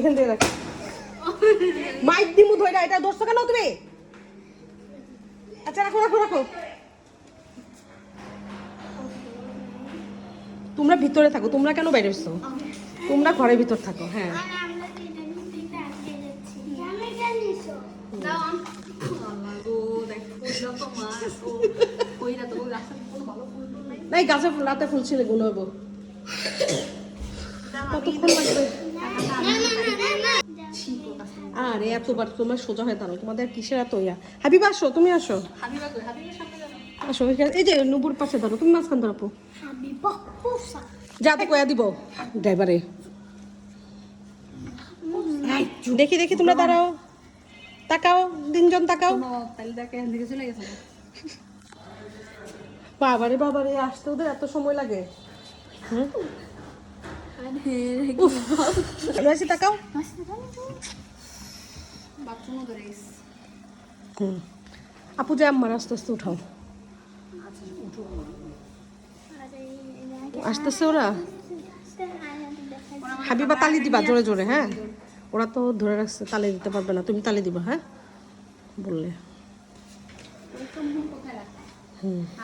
এখান থেকে রাখ মাইক দিমু ধইরা এটা ধরছো কেন তুমি আচ্ছা রাখো রাখো রাখো তোমরা ভিতরে থাকো তোমরা কেন বাইরে এসছো তোমরা ঘরের ভিতর থাকো হ্যাঁ নাই গাছে রাতে ফুল ছিল গুনবো কতক্ষণ লাগবে আরে এতবার তোমার সোজা হয়ে দাঁড়াও তোমাদের কিসের এত ইয়া হাবিবা আসো তুমি আসো আসো এই যে নুপুর পাশে ধরো তুমি মাঝখান ধরো যাতে কয়া দিব ড্রাইভারে দেখি দেখি তোমরা দাঁড়াও তাকাও তিনজন তাকাও বাবারে বাবারে আসতে ওদের এত সময় লাগে তাকাও আপু যে আমার আস্তে আস্তে উঠাও আসতেছে ওরা হাবিবা তালি দিবা জোরে জোরে হ্যাঁ ওরা তো ধরে রাখছে তালি দিতে পারবে না তুমি তালি দিবা হ্যাঁ বললে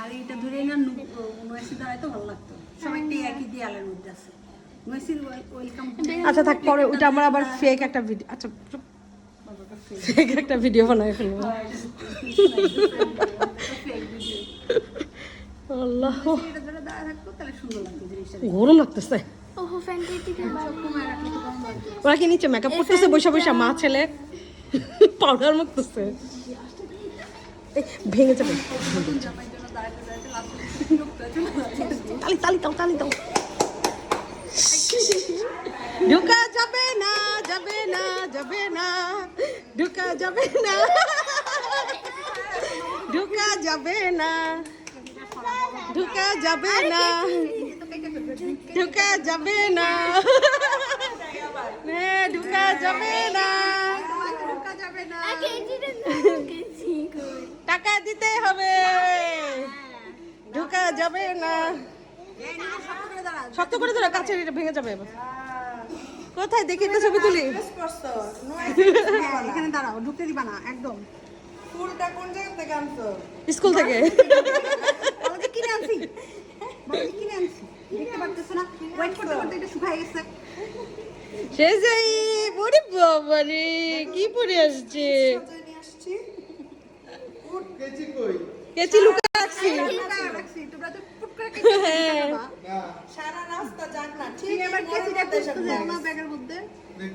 আর এটা ধরে না নয়সি দাঁড়ায় তো ভালো লাগতো সবাই একই দেয়ালের মধ্যে আছে নয়সির ওয়েলকাম আচ্ছা থাক পরে ওটা আমরা আবার ফেক একটা ভিডিও আচ্ছা ফেক একটা ভিডিও বানাই ফেলবো আল্লাহ গরম লাগতেছে ওরা কি নিচে মেকআপ করতেছে বৈশা বৈশা মা ছেলে পাউডার মাখতেছে ভেঙে যাবে তালি তালি দাও তালি দাও ঢুকা যাবে না যাবে না যাবে না ঢুকা যাবে না ঢুকা যাবে না ঢুকা যাবে না ঢুকা যাবে না ঢুকা যাবে না টাকা দিতে হবে ঢুকা যাবে না শক্ত করে ধরো কাছে ভেঙে যাবে কোথায় দেখি একটা ছবি তুলি এখানে দাঁড়াও ঢুকতে দিবা না একদম ফুলটা কোন জায়গা থেকে আনছো স্কুল থেকে বলতে কিনে আনছি বলতে কিনে আনছি দেখতে পারতেছ না ওয়েট করতে করতে এটা শুকায় গেছে সে যাই ওরে বাবা রে কি পরে আসছে নিয়ে আসছি ফুল কেচি কই কেচি লুকা রাখছি রাখছি তোমরা তো ফুট করে কেটে দেবা সারা রাস্তা যাক না ঠিক এবার কেচিটা খুঁজতে যাও না ব্যাগের মধ্যে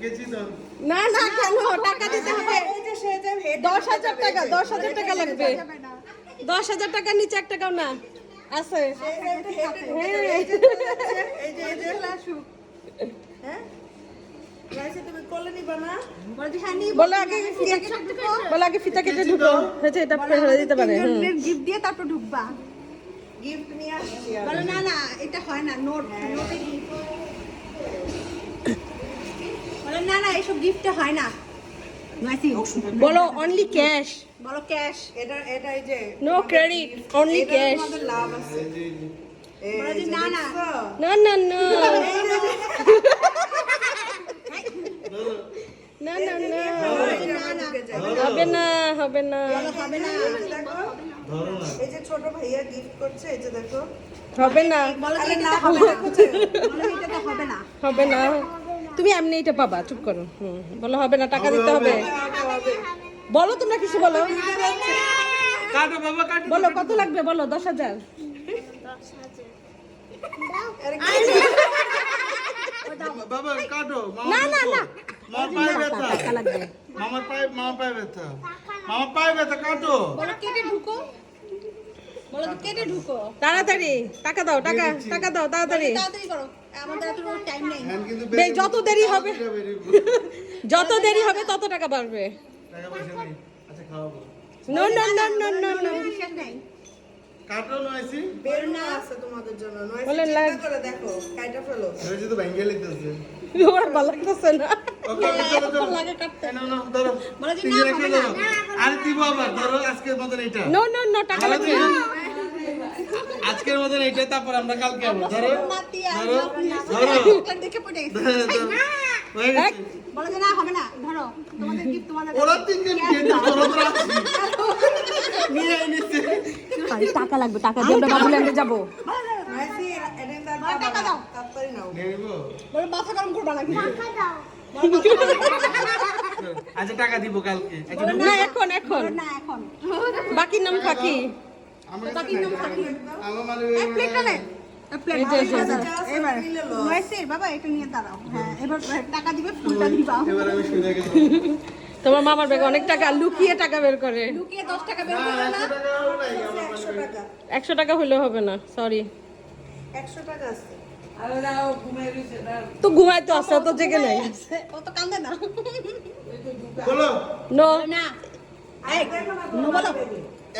কেচি দাও না না কেন টাকা দিতে হবে এই যে সে যে 10,000 টাকা 10,000 টাকা লাগবে 10,000 টাকার নিচে 1 টাকাও না আছে এই যে লাশু হ্যাঁ রাইসে তুমি কোলে নিবা না বলো আগে ফিতা কেটে ঢুকো হয়েছে এটা ফেলে দিতে পারে গিফট দিয়ে তারপর ঢুকবা গিফট নিয়ে আসছি বলো না না এটা হয় না নোট নোটে গিফট বলো না না এইসব গিফটে হয় না বলো অনলি ক্যাশ বলো ক্যাশ এটা এই যে নো ক্রেডিট অনলি ক্যাশ আমাদের লাভ আছে বলো যে না না না না না না না না হবে না হবে না হবে না দেখো এই যে ছোট ভাইয়া গিফট করছে এই যে দেখো হবে না বলো যে না এটা হবে বলো এটা তো হবে না হবে না তুমি এমনি এটা পাবা চুপ করো বলো হবে না টাকা দিতে হবে বলো তোমরা কিছু বলো কাটো বাবা কাটো বলো কত লাগবে বলো 10,000 বাবা কাটো না না না মামা পায়ে ব্যথা টাকা লাগবে মামা পায়ে ব্যথা মামা পায়ে ব্যথা কাটো বলো কেটে ঢুকো বলো তো কেটে ঢুকো তাড়াতাড়ি টাকা দাও টাকা দাও তাড়াতাড়ি তাড়াতাড়ি করো আমাদের এত টাইম নেই কিন্তু যত দেরি হবে যত দেরি হবে তত টাকা বাড়বে টাকা পয়সা নেই আচ্ছা খাওয়াবো no no no no no no বিশ্বাস নেই কাটো নয়সি বের না আছে তোমাদের জন্য নয়সি বলে চিন্তা করে দেখো কাইটা ফেলো নয়সি তো ভাঙ্গে লিখতেছে ওর ভালো লাগতেছে না ওকে চলো চলো লাগে কাটতে না না ধরো বলো যে তিনজনে না একটা হবে না ধরো আরে দিব আবার ধরো আজকের মতন এটা নো নো নো টাকা লাগবে আজকের মতন এটা তারপর আমরা কালকে আবার ধরো নাতি আর ধরো দেখে পড়ে ধরো হয়ে গেছে বলো যে না হবে না ধরো তোমাদের গিফট তোমাদের ওরা তিনজন গিয়ে তোরা তো রাখছি নিয়ে নিচ্ছে টাকা লাগবে, টাকা দিয়ে আমরা বাবুল্যান্ডে যাবো। মাসি এনে দাও টাকা দাও। তাড়াতাড়ি নাও। নিয়ে নিবো বলো মাথা গরম করবা না কিন্তু আচ্ছা টাকা দিব কালকে আচ্ছা না এখন এখন না এখন বাকির নাম ফাঁকি। বাকি নাম থাকি আমার মানে এক প্লেটটা নে এক প্লেট এই যে, এই যে, এই যে। এবার নয়সের বাবা এটা নিয়ে দাঁড়াও হ্যাঁ এবার টাকা দিবে ফুলটা দিবা এবার আমি শুনে গেছি তোমার মামার ব্যাগে অনেক টাকা, লুকিয়ে টাকা বের করে। লুকিয়ে 10 টাকা বের করবে না 100 টাকা 100 টাকা হইলেও হবে না, সরি। 100 টাকা আছে। তো ঘুমাই তো আসছে, তো জেগে নাই। ও তো কান্দে না বলো নো না এই নো বলো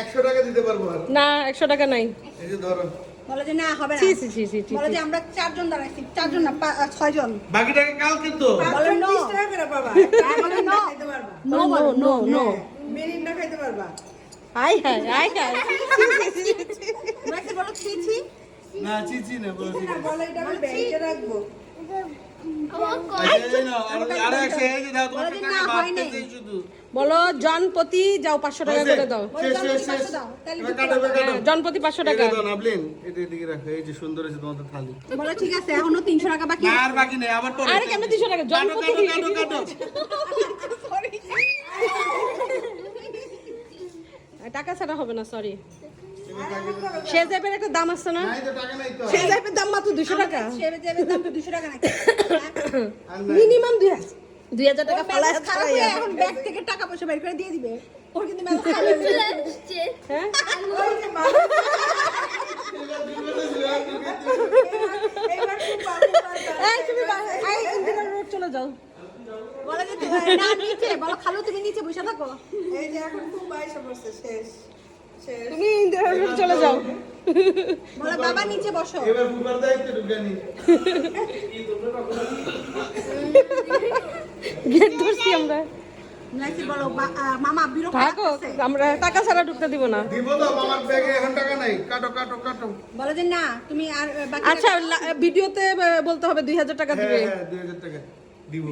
100 টাকা দিতে পারবো আর না, 100 টাকা নাই। এই যে ধরো বলো যে না হবে না ছি ছি ছি ছি ছি। বলো যে আমরা 4 জন দাঁড়াইছি 4 জন না 6 জন বাকি টাকা কালকে তো বলো no 30 টাকা করে পাবা। বলো no খাইতে পারবা। No no no no. Mirinda খাইতে পারবা। আই হাই আই হাই। নয়সের বলো ছি ছি না চিচি না বলো না বলে এটা আমি ব্যাংকে রাখবো। আচ্ছা এই নাও আর 100 এই যে দাও তোমার বলো যে টাকা না, বাদ হয় নাই। দিতেই শুধু বলো জনপতি যাও 500 টাকা করে দাও। শেষ শেষ শেষ এবার কাটো এবার কাটো জনপতি 500 টাকা। এটা দাও নাবলিন এটা এদিকে রাখো এই যে সুন্দর আছে তোমাদের থালি বলো ঠিক আছে এখনো 300 টাকা বাকি না আর বাকি নেই আবার পরে আরে কেন 300 টাকা? কাটো জনপতি কাটো কাটো কাটো টাকা ছাড়া হবে না, সরি। সেজাইবের একটা দাম আছে না? নাই তো টাকা নাই তো সেজাইবের দাম মাত্র 200 টাকা। সেবে যাবে দাম 200 টাকা নাকি আর নাই মিনিমাম 2000 টাকা ফালায় খারাপ খাওয়াই। হয়ে এখন ব্যাগ থেকে টাকা পয়সা বের করে দিয়ে দিবে ওর কিন্তু মেলা খারাপ হয়ে যাবে। হ্যাঁ ওই যে মানুষ এবার খুব ভালো এই তুমি এই ইঞ্জিনিয়ার রোড চলে যাও। বলো যে না নিচে বলো খালু তুমি নিচে বসে থাকো এই যে এখন খুব বাইসে পড়ছে শেষ শেষ তুমি ইঞ্জিনিয়ার রোড চলে যাও। বলো বাবা নিচে বসো এবার বুকার দায়িত্ব ঢুকানি গেট ধরছি আমরা। নাকি বলো মামা বিরক্ত থাকো, লাগতেছে। আমরা টাকা ছাড়া ঢুকতে দিব না। দিব তো আমার ব্যাগে এখন টাকা নাই কাটো কাটো কাটো বলো যে না তুমি আর বাকি আচ্ছা ভিডিওতে বলতে হবে 2000 টাকা দিবে। হ্যাঁ 2000 টাকা দিব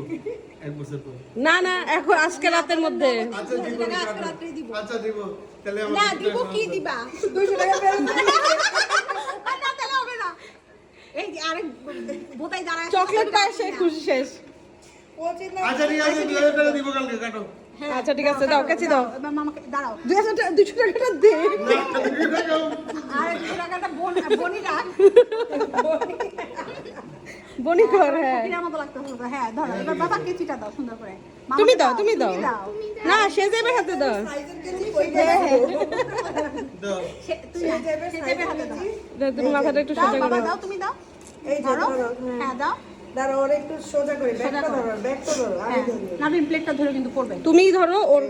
এক বছর পর না না এখন আজকে রাতের মধ্যে। আচ্ছা দিব টাকা আজকে কাটো। রাত্রেই দিব। আচ্ছা দিব তাহলে আমার না দিব কি দিবা 200 টাকা বের করে না তাহলে হবে না এই যে আরেক বোতাই দাঁড়ায় চকলেট পায় সে খুশি শেষ। পৌঁছে না আচ্ছা ঠিক আছে 2000 টাকা দিব কালকে কাটো আচ্ছা ঠিক আছে দাও, কাছে দাও। এবার মামাকে দাঁড়াও 200 টাকাটা দে। আর 200 টাকাটা বনি রাখ বনি কর। হ্যাঁ ফকিরের মতো লাগতেছে তো। হ্যাঁ ধরো এবার বাবা কেচিটা দাও সুন্দর করে মামাকে তুমি দাও, তুমি দাও। দাও না সেজাইবের হাতে দাও। সাইজের কেজি কইতে রাখবো দাও তুমি না, সে দেবে হাতে দাও তুমি মাথাটা একটু দাও সোজা বাবা করো। দাও তুমি দাও এই যে ধরো ধরো হ্যাঁ দাও দাঁড়া ওর একটু সোজা করে ব্যাগটা ধরো ব্যাগটা ধরো আমি হ্যাঁ ধরি নাবিন প্লেটটা ধরে কিন্তু পড়বে তুমি ধরো ওর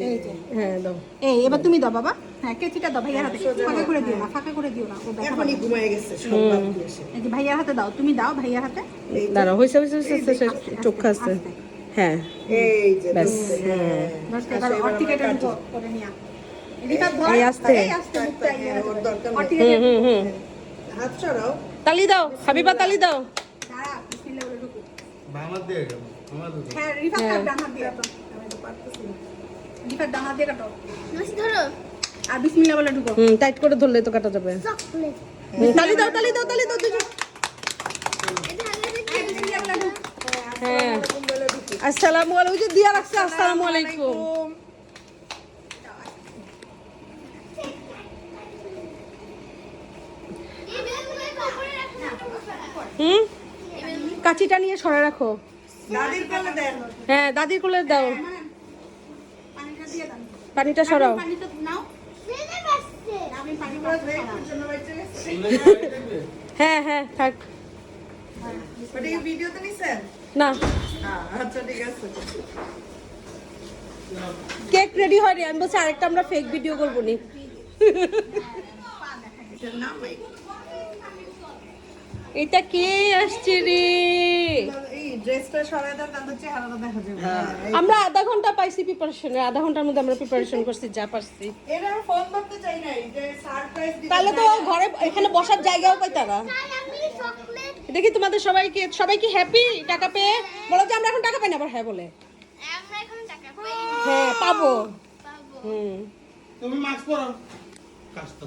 এই যে হ্যাঁ দাও। এই এবার তুমি দাও বাবা হ্যাঁ কেচিটা দাও ভাইয়ার হাতে ফাঁকা করে দিও না ফাঁকা করে দিও না ও ব্যথা পাবে। এখনই ঘুমায় গেছে সব বাদ দিয়ে এসে। এই যে ভাইয়ার হাতে দাও তুমি দাও ভাইয়ার হাতে দাঁড়াও, হইছে হইছে হইছে চোখ খাচ্ছে। হ্যাঁ এই যে ব্যাস, ধরছে, হ্যাঁ ধরতে এবার অর্টিকেটা দিব করে নিয়া রিফাত ধর এই আস্তে। এই আস্তে মুখটা ইয়ে ওর দরকার নেই। অর্টিকেটা হাত সরাও তালি দাও হাবিবা, তালি দাও। দাঁড়া বিসমিল্লাহ বলে ঢুকো আমার দিয়ে গেল আমার দিয়ে হ্যাঁ রিফাত ডানা দিয়ে কাটো আমি তো পারতেছি না রিফাত ডানা দিয়ে কাটো আর বিসমিল্লাহ বলে ঢুকো টাইট করে ধরলে তো কাটা যাবে। তালি দাও তালি দাও তালি দাও দুজন। বিসমিল্লাহ বলে ঢুকো হ্যাঁ আসসালামু আলাইকুম। ওই যে দিয়া রাখছে আসসালামু আলাইকুম। হুম কাচিটা নিয়ে সরে রাখো। দাদির কোলে দেন হ্যাঁ দাদির কোলে দাও, পানিটা দিয়ে দাও পানিটা সরাও। পানিটা নাও আমি পানি জন্য বাইচে গেছে হ্যাঁ হ্যাঁ থাক। ওটা কি ভিডিওতে নিছেন না আচ্ছা ঠিক আছে কেক রেডি হয়নি, আমি বলছি আরেকটা আমরা ফেক ভিডিও করবো নি। এটার নাম এই এটা কে আসছে রে? এই ড্রেসটা সরাই দাও তাহলে চেহারাটা দেখা যাবে আমরা আধা ঘন্টা পাইছি প্রিপারেশনে, আধা ঘন্টার মধ্যে আমরা প্রিপারেশন করছি যা পারছি। এরা ফোন করতে চাই নাই যে সারপ্রাইজ দিতে তাহলে তো ঘরে এখানে বসার জায়গাও পাইতা না। আমি চকলেট দেখি তোমাদের সবাই কি হ্যাপি টাকা পেয়ে? বলো যে আমরা এখন টাকা পাই না, আবার হ্যাঁ বলে। আমরা এখন টাকা পাই। হ্যাঁ পাবো। পাবো। হুম। তুমি মাস্ক পরো কাজটা